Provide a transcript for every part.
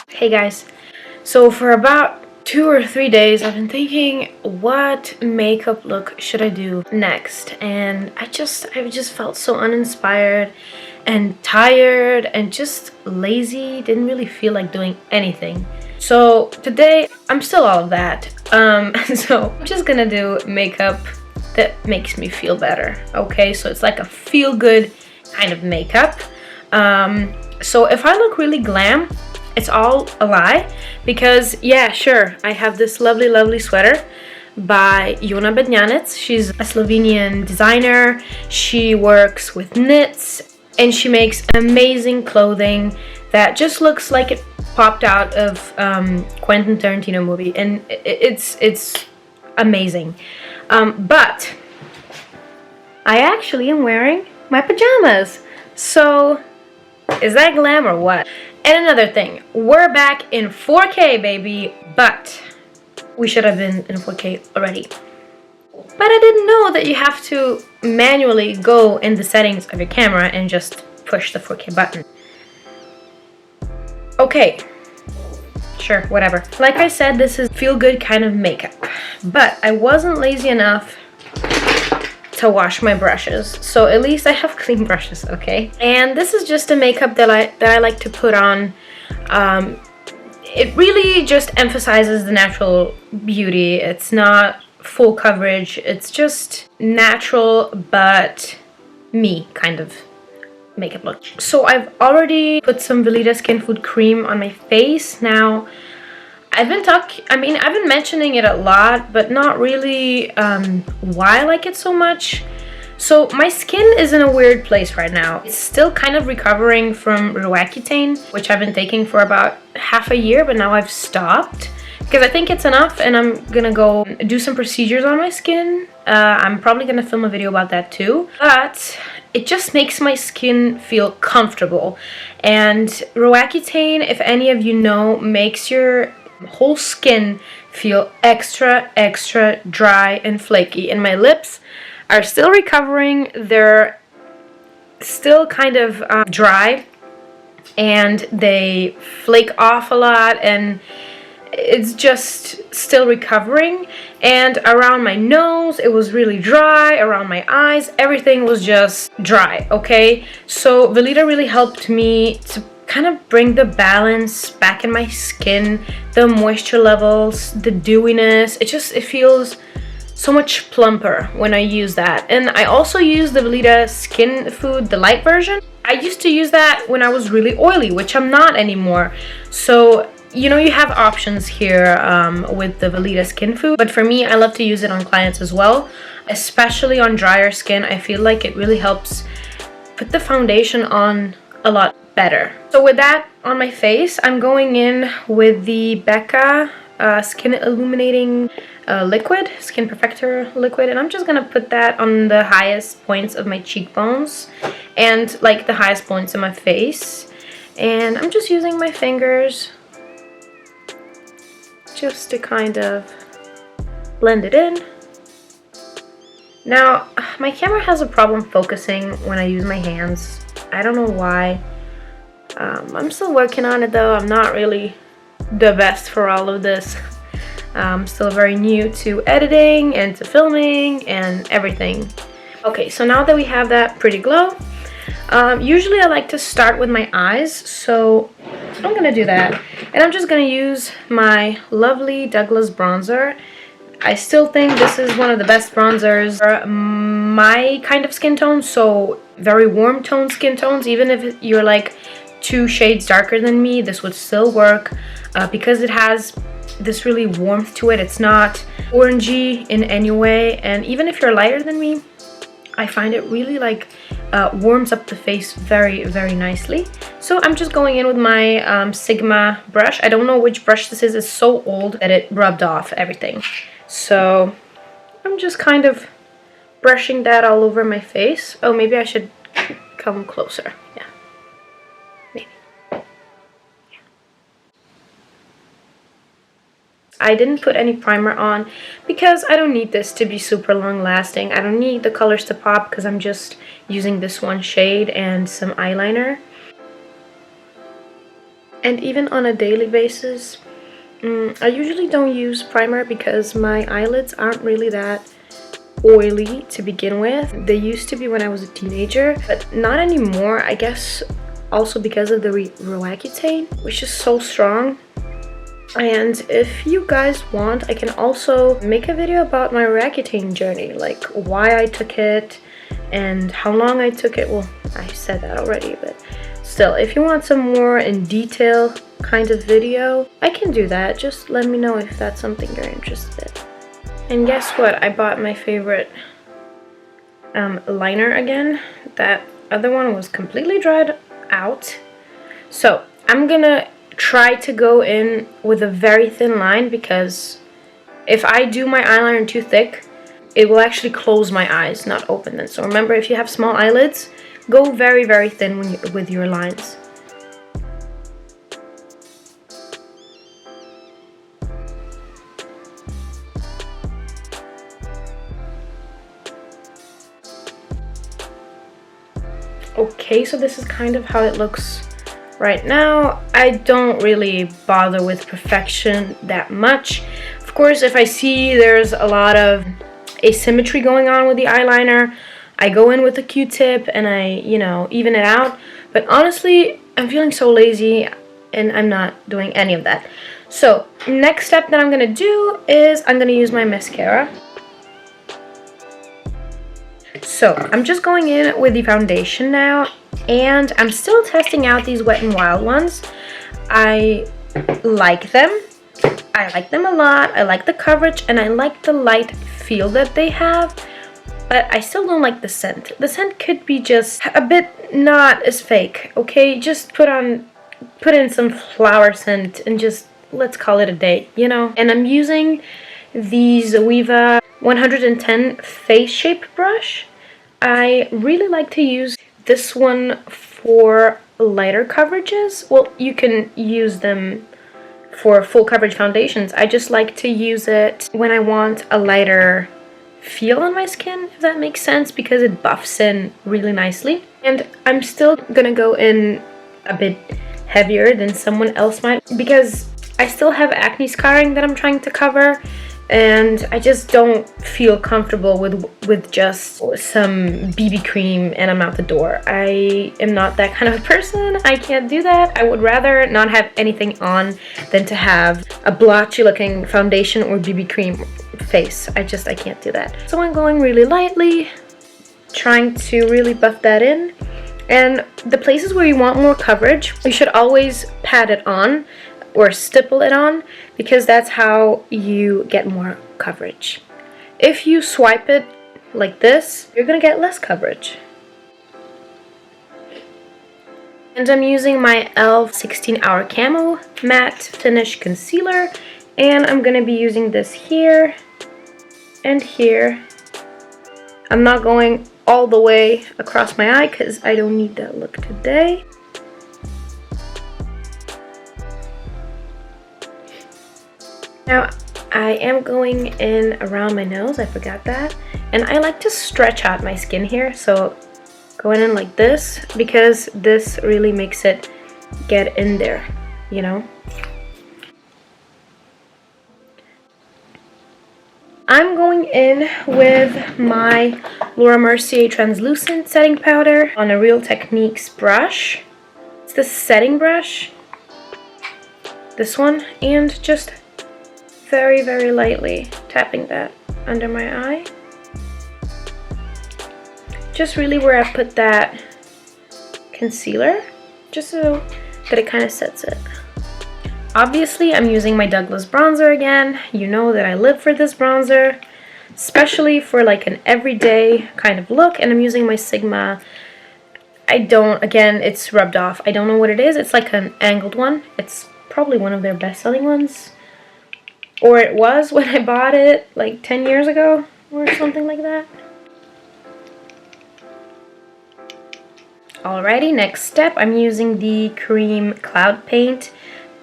Hey guys, so for about 2 or 3 days I've been thinking what makeup look should I do next, and I've just felt so uninspired and tired and just lazy. Didn't really feel like doing anything. So today I'm still all of that. So I'm just gonna do makeup that makes me feel better. Okay, so it's like a feel-good kind of makeup. So if I look really glam, it's all a lie, because yeah, sure, I have this lovely sweater by Jona. She's a Slovenian designer. She works with knits and she makes amazing clothing that just looks like it popped out of Quentin Tarantino movie, and it's amazing. But I actually am wearing my pajamas, so is that glam or what? And another thing, we're back in 4K, baby, but we should have been in 4K already. But I didn't know that you have to manually go in the settings of your camera and just push the 4K button. Okay, sure, whatever. Like I said, this is feel-good kind of makeup, but I wasn't lazy enough to wash my brushes, so at least I have clean brushes, okay? And this is just a makeup that I like to put on. It really just emphasizes the natural beauty. It's not full coverage, it's just natural but me kind of makeup look. So I've already put some Weleda Skin Food Cream on my face. Now I've been mentioning it a lot, but not really why I like it so much. So my skin is in a weird place right now. It's still kind of recovering from Roaccutane, which I've been taking for about half a year, but now I've stopped because I think it's enough, and I'm gonna go do some procedures on my skin. I'm probably gonna film a video about that too, but it just makes my skin feel comfortable. And Roaccutane, if any of you know, makes your whole skin feel extra dry and flaky, and my lips are still recovering. They're still kind of dry and they flake off a lot, and it's just still recovering. And around my nose it was really dry, around my eyes everything was just dry. Okay, so Weleda really helped me to kind of bring the balance back in my skin, the moisture levels, the dewiness. It feels so much plumper when I use that. And I also use the Weleda Skin Food, the light version. I used to use that when I was really oily, which I'm not anymore. So you know, you have options here with the Weleda Skin Food, but for me, I love to use it on clients as well, especially on drier skin. I feel like it really helps put the foundation on a lot better. So with that on my face, I'm going in with the Becca Skin Illuminating Liquid, Skin Perfector Liquid, and I'm just gonna put that on the highest points of my cheekbones and like the highest points of my face. And I'm just using my fingers just to kind of blend it in. Now, my camera has a problem focusing when I use my hands. I don't know why. I'm still working on it though. I'm not really the best for all of this. I'm still very new to editing and to filming and everything. Okay, so now that we have that pretty glow, usually I like to start with my eyes, so I'm gonna do that. And I'm just gonna use my lovely Douglas bronzer. I still think this is one of the best bronzers for my kind of skin tone, so very warm tone skin tones. Even if you're like 2 shades darker than me, this would still work because it has this really warmth to it. It's not orangey in any way, and even if you're lighter than me, I find it really like warms up the face very nicely. So I'm just going in with my Sigma brush. I don't know which brush this is. It's so old that it rubbed off everything. So I'm just kind of brushing that all over my face. Oh, maybe I should come closer. Yeah, maybe. Yeah. I didn't put any primer on because I don't need this to be super long lasting. I don't need the colors to pop because I'm just using this one shade and some eyeliner. And even on a daily basis, I usually don't use primer because my eyelids aren't really that oily to begin with. They used to be when I was a teenager, but not anymore. I guess also because of the Roaccutane, which is so strong. And if you guys want, I can also make a video about my Roaccutane journey, like why I took it and how long I took it. Well, I said that already, but still, if you want some more in detail kind of video, I can do that. Just let me know if that's something you're interested in. And guess what? I bought my favorite liner again. That other one was completely dried out. So I'm gonna try to go in with a very thin line because if I do my eyeliner too thick, it will actually close my eyes, not open them. So remember, if you have small eyelids, go very, very thin with your lines. Okay, so this is kind of how it looks right now. I don't really bother with perfection that much. Of course, if I see there's a lot of asymmetry going on with the eyeliner, I go in with a Q-tip and I, you know, even it out. But honestly, I'm feeling so lazy and I'm not doing any of that. So, next step that I'm gonna do is I'm gonna use my mascara. So, I'm just going in with the foundation now, and I'm still testing out these Wet n Wild ones. I like them. I like them a lot. I like the coverage, and I like the light feel that they have, but I still don't like the scent. The scent could be just a bit not as fake, okay? Just put in some flower scent and just let's call it a day, you know? And I'm using the Zoeva 110 face shape brush. I really like to use this one for lighter coverages. Well, you can use them for full coverage foundations. I just like to use it when I want a lighter feel on my skin, if that makes sense, because it buffs in really nicely. And I'm still gonna go in a bit heavier than someone else might because I still have acne scarring that I'm trying to cover, and I just don't feel comfortable with just some BB cream and I'm out the door. I am not that kind of a person. I can't do that. I would rather not have anything on than to have a blotchy looking foundation or BB cream face. I can't do that. So I'm going really lightly, trying to really buff that in. And the places where you want more coverage, you should always pat it on or stipple it on, because that's how you get more coverage. If you swipe it like this, you're gonna get less coverage. And I'm using my e.l.f. 16-Hour Camo Matte Finish Concealer, and I'm gonna be using this here and here. I'm not going all the way across my eye because I don't need that look today. Now, I am going in around my nose, I forgot that. And I like to stretch out my skin here, so going in like this, because this really makes it get in there, you know? I'm going in with my Laura Mercier Translucent Setting Powder on a Real Techniques brush. It's the setting brush, this one, and just very, very lightly tapping that under my eye. Just really where I put that concealer, just so that it kind of sets it. Obviously, I'm using my Douglas bronzer again. You know that I live for this bronzer, especially for like an everyday kind of look. And I'm using my Sigma. Again, it's rubbed off. I don't know what it is. It's like an angled one. It's probably one of their best-selling ones. Or it was when I bought it like 10 years ago or something like that. Alrighty, next step, I'm using the Cream Cloud Paint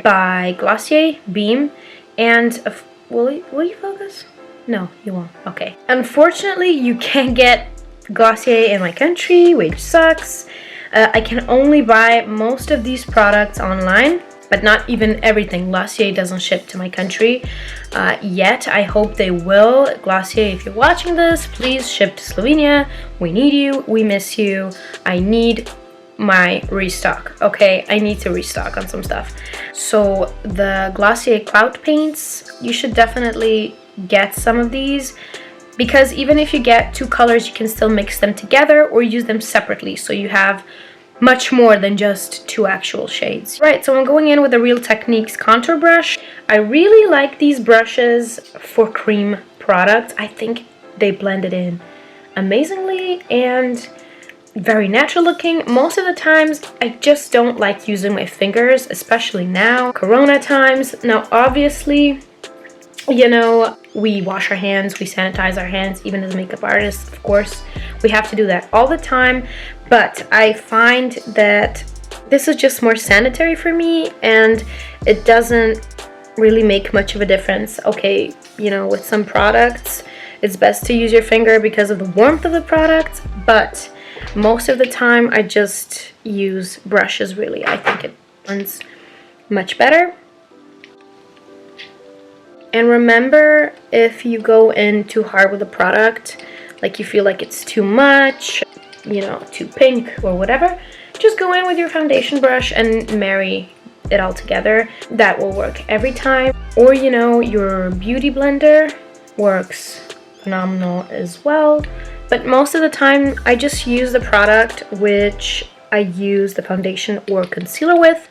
by Glossier Beam. And will you focus? No, you won't. Okay. Unfortunately, you can't get Glossier in my country, which sucks. I can only buy most of these products online, but not even everything. Glossier doesn't ship to my country yet. I hope they will. Glossier, if you're watching this, please ship to Slovenia. We need you. We miss you. I need my restock. Okay, I need to restock on some stuff. So the Glossier Cloud Paints, you should definitely get some of these, because even if you get two colors, you can still mix them together or use them separately, so you have much more than just two actual shades. Right, so I'm going in with the Real Techniques contour brush. I really like these brushes for cream products. I think they blend it in amazingly and very natural looking. Most of the times I just don't like using my fingers, especially now, Corona times. Now obviously, you know, we wash our hands, we sanitize our hands, even as makeup artists, of course we have to do that all the time, but I find that this is just more sanitary for me and it doesn't really make much of a difference. Okay, you know, with some products it's best to use your finger because of the warmth of the product, but most of the time I just use brushes, really. I think it blends much better. And remember, if you go in too hard with a product, like you feel like it's too much, you know, too pink or whatever, just go in with your foundation brush and marry it all together. That will work every time. Or, you know, your beauty blender works phenomenal as well. But most of the time, I just use the product which I use the foundation or concealer with,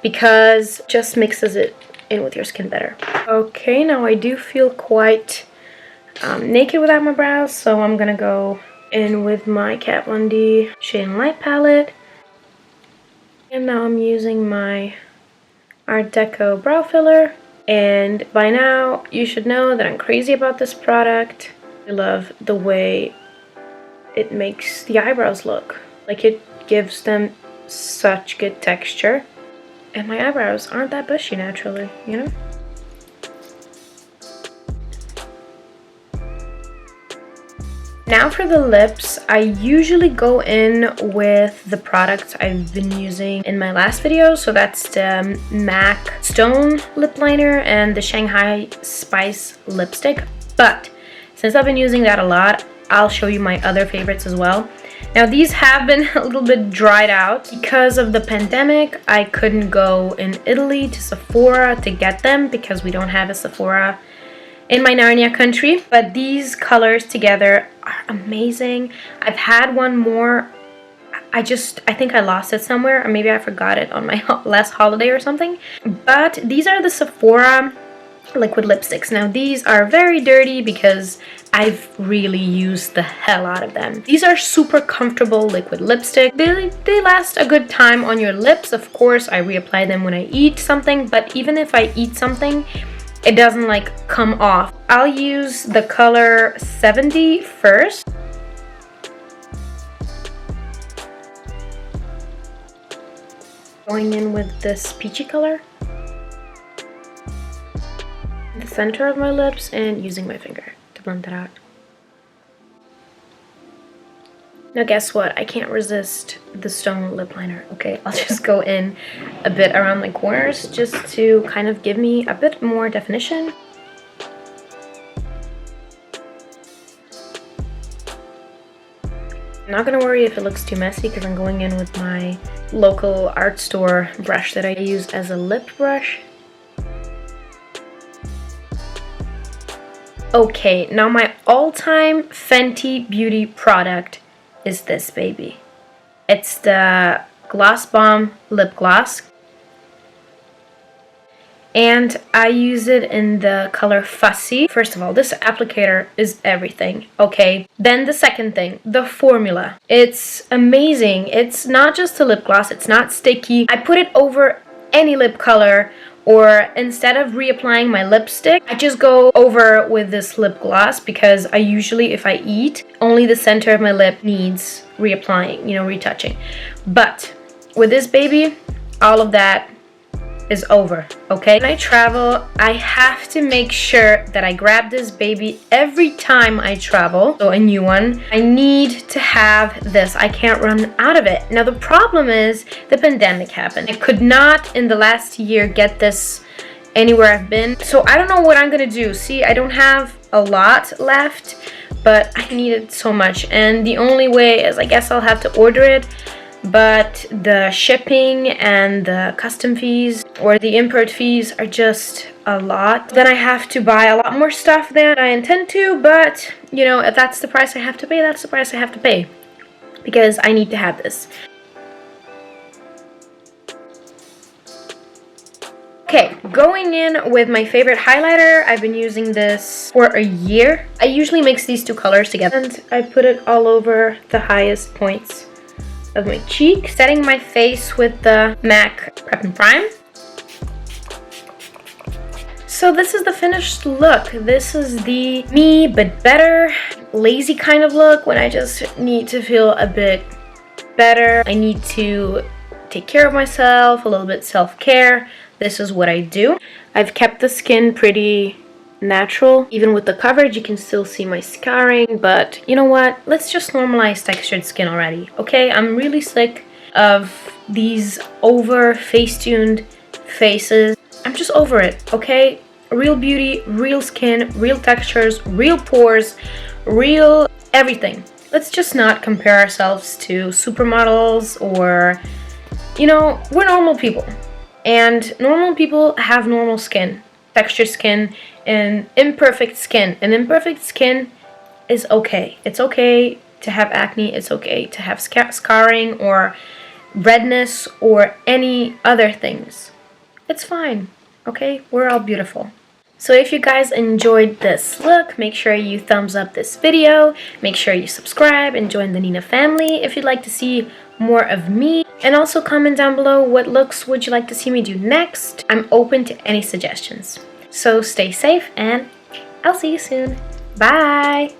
because it just mixes it in with your skin better. Okay, now I do feel quite naked without my brows, so I'm gonna go in with my Kat Von D Shade and Light palette. And now I'm using my Art Deco brow filler. And by now, you should know that I'm crazy about this product. I love the way it makes the eyebrows look. Like, it gives them such good texture. And my eyebrows aren't that bushy naturally, you know? Now for the lips, I usually go in with the products I've been using in my last video. So that's the MAC Stone lip liner and the Shanghai Spice lipstick. But since I've been using that a lot, I'll show you my other favorites as well. Now these have been a little bit dried out because of the pandemic. I couldn't go in Italy to Sephora to get them because we don't have a Sephora in my Narnia country. But these colors together are amazing. I've had one more. I think I lost it somewhere, or maybe I forgot it on my last holiday or something. But these are the Sephora liquid lipsticks. Now these are very dirty because I've really used the hell out of them. These are super comfortable liquid lipstick. They last a good time on your lips. Of course, I reapply them when I eat something, but even if I eat something, it doesn't like come off. I'll use the color 70 first. Going in with this peachy color. The center of my lips and using my finger to blend that out. Now guess what? I can't resist the Stone lip liner. Okay, I'll just go in a bit around my corners just to kind of give me a bit more definition. I'm not gonna worry if it looks too messy because I'm going in with my local art store brush that I use as a lip brush. Okay, now my all-time Fenty Beauty product is this baby. It's the Gloss Bomb Lip Gloss. And I use it in the color Fussy. First of all, this applicator is everything, okay? Then the second thing, the formula. It's amazing. It's not just a lip gloss, it's not sticky. I put it over any lip color, or instead of reapplying my lipstick, I just go over with this lip gloss because I usually, if I eat, only the center of my lip needs reapplying, you know, retouching. But with this baby, all of that is over, okay? When I travel, I have to make sure that I grab this baby every time I travel. So a new one. I need to have this. I can't run out of it. Now the problem is the pandemic happened. I could not in the last year get this anywhere I've been. So I don't know what I'm gonna do. See, I don't have a lot left, but I need it so much. And the only way is I guess I'll have to order it. But the shipping and the custom fees or the import fees are just a lot. Then I have to buy a lot more stuff than I intend to, but you know, if that's the price I have to pay, that's the price I have to pay because I need to have this. Okay, going in with my favorite highlighter. I've been using this for a year. I usually mix these two colors together and I put it all over the highest points of my cheek, setting my face with the MAC Prep and Prime. So this is the finished look. This is the me but better, lazy kind of look when I just need to feel a bit better. I need to take care of myself, a little bit self-care. This is what I do. I've kept the skin pretty natural. Even with the coverage, you can still see my scarring, but you know what? Let's just normalize textured skin already, okay? I'm really sick of these over face-tuned faces. I'm just over it, okay? Real beauty, real skin, real textures, real pores, real everything. Let's just not compare ourselves to supermodels or, you know, we're normal people. And normal people have normal skin, textured skin, and imperfect skin. And imperfect skin is okay. It's okay to have acne. It's okay to have scarring or redness or any other things. It's fine, okay? We're all beautiful. So if you guys enjoyed this look, make sure you thumbs up this video. Make sure you subscribe and join the Nina family if you'd like to see more of me. And also comment down below what looks would you like to see me do next. I'm open to any suggestions. So stay safe and I'll see you soon. Bye!